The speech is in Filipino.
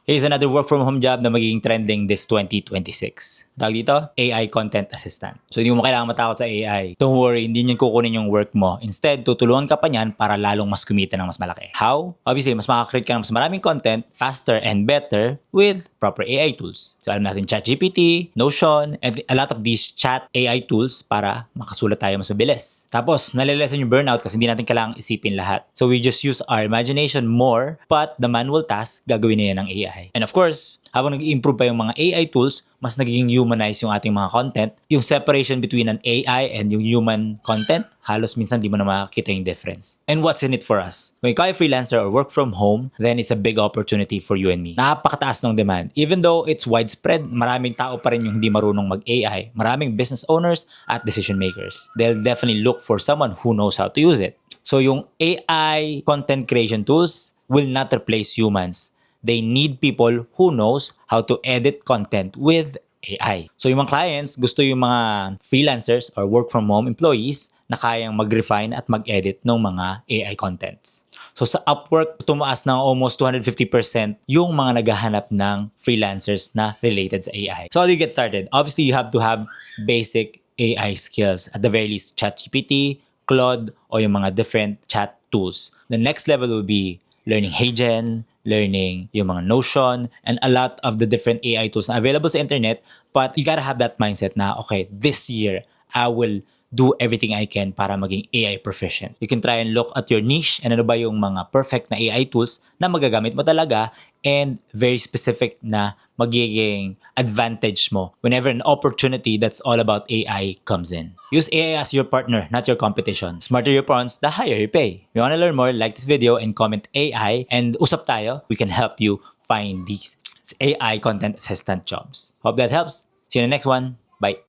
Here's another work from home job na magiging trending this 2026. Tawag dito, AI Content Assistant. So hindi mo kailangan matakot sa AI. Don't worry, hindi niyan kukunin yung work mo. Instead, tutulungan ka pa niyan para lalong mas kumita ng mas malaki. How? Obviously, mas makakreate ka ng mas maraming content faster and better with proper AI tools. So alam natin ChatGPT, Notion, and a lot of these chat AI tools para makasulat tayo mas mabilis. Tapos, nalilesen yung burnout kasi hindi natin kailangang isipin lahat. So we just use our imagination more, but the manual task, gagawin na yan ng AI. And of course, habang nag-improve pa yung mga AI tools, mas nagiging humanize yung ating mga content. Yung separation between an AI and yung human content, halos minsan di mo na makikita yung difference. And what's in it for us? Kung ikaw ay freelancer or work from home, then it's a big opportunity for you and me. Napakataas ng demand. Even though it's widespread, maraming tao pa rin yung hindi marunong mag-AI. Maraming business owners at decision makers. They'll definitely look for someone who knows how to use it. So yung AI content creation tools will not replace humans. They need people who knows how to edit content with AI. So yung mga clients, gusto yung mga freelancers or work from home employees na kayang mag-refine at mag-edit ng mga AI contents. So sa Upwork, tumaas ng almost 250% yung mga naghahanap ng freelancers na related sa AI. So how do you get started? Obviously, you have to have basic AI skills. At the very least, ChatGPT, Claude, o yung mga different chat tools. The next level will be learning HeyGen, learning yung mga Notion, and a lot of the different AI tools na available sa internet. But you gotta have that mindset na, okay, this year, I will do everything I can para maging AI proficient. You can try and look at your niche and ano ba yung mga perfect na AI tools na magagamit mo talaga and very specific na magiging advantage mo whenever an opportunity that's all about AI comes in. Use AI as your partner, not your competition. Smarter your prawns, the higher you pay. If you wanna learn more, like this video and comment AI and usap tayo. We can help you find these AI content assistant jobs. Hope that helps. See you in the next one. Bye.